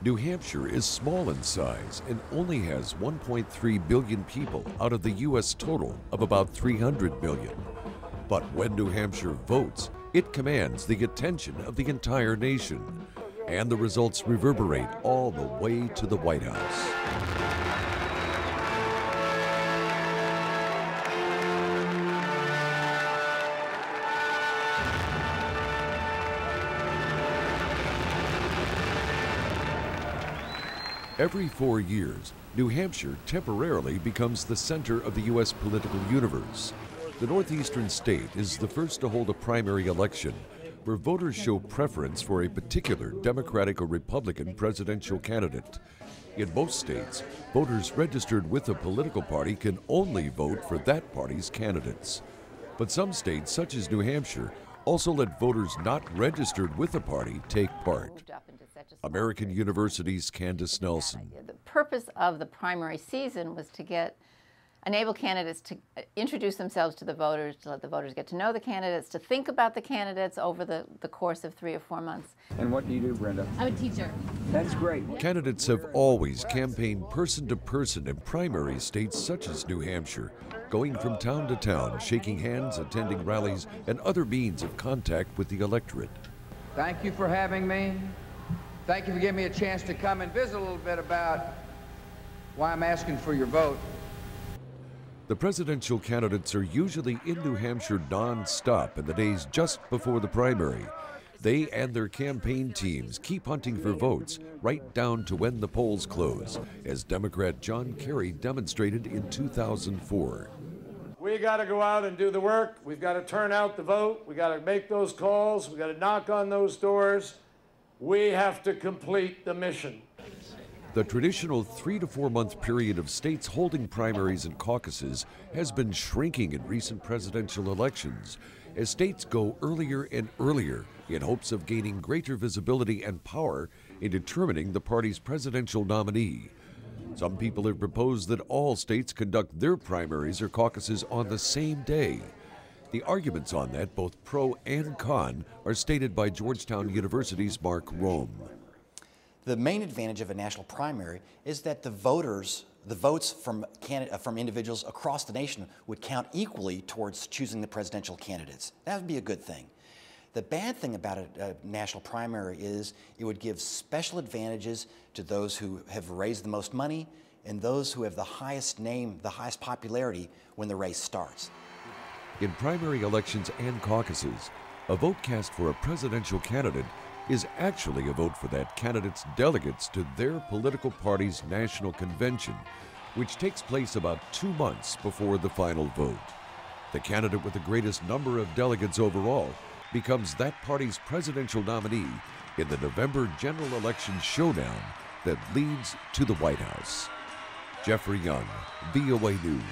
New Hampshire is small in size and only has 1.3 billion people out of the U.S. total of about 300 million. But when New Hampshire votes, it commands the attention of the entire nation, and the results reverberate all the way to the White House. Every 4 years, New Hampshire temporarily becomes the center of the U.S. political universe. The northeastern state is the first to hold a primary election where voters show preference for a particular Democratic or Republican presidential candidate. In most states, voters registered with a political party can only vote for that party's candidates. But some states, such as New Hampshire, also let voters not registered with a party take part. American University's Candace Nelson. The purpose of the primary season was to enable candidates to introduce themselves to the voters, to let the voters get to know the candidates, to think about the candidates over the course of 3 or 4 months. And what do you do, Brenda? I'm a teacher. That's great. Candidates have always campaigned person to person in primary states such as New Hampshire, going from town to town, shaking hands, attending rallies, and other means of contact with the electorate. Thank you for having me. Thank you for giving me a chance to come and visit a little bit about why I'm asking for your vote. The presidential candidates are usually in New Hampshire non-stop in the days just before the primary. They and their campaign teams keep hunting for votes right down to when the polls close, as Democrat John Kerry demonstrated in 2004. We got to go out and do the work. We've got to turn out the vote. We got to make those calls. We got to knock on those doors. We have to complete the mission. The traditional 3 to 4 month period of states holding primaries and caucuses has been shrinking in recent presidential elections as states go earlier and earlier in hopes of gaining greater visibility and power in determining the party's presidential nominee. Some people have proposed that all states conduct their primaries or caucuses on the same day. The arguments on that, both pro and con, are stated by Georgetown University's Mark Rome. The main advantage of a national primary is that the votes from individuals across the nation would count equally towards choosing the presidential candidates. That would be a good thing. The bad thing about a national primary is it would give special advantages to those who have raised the most money and those who have the highest name, the highest popularity when the race starts. In primary elections and caucuses, a vote cast for a presidential candidate is actually a vote for that candidate's delegates to their political party's national convention, which takes place about 2 months before the final vote. The candidate with the greatest number of delegates overall becomes that party's presidential nominee in the November general election showdown that leads to the White House. Jeffrey Young, VOA News.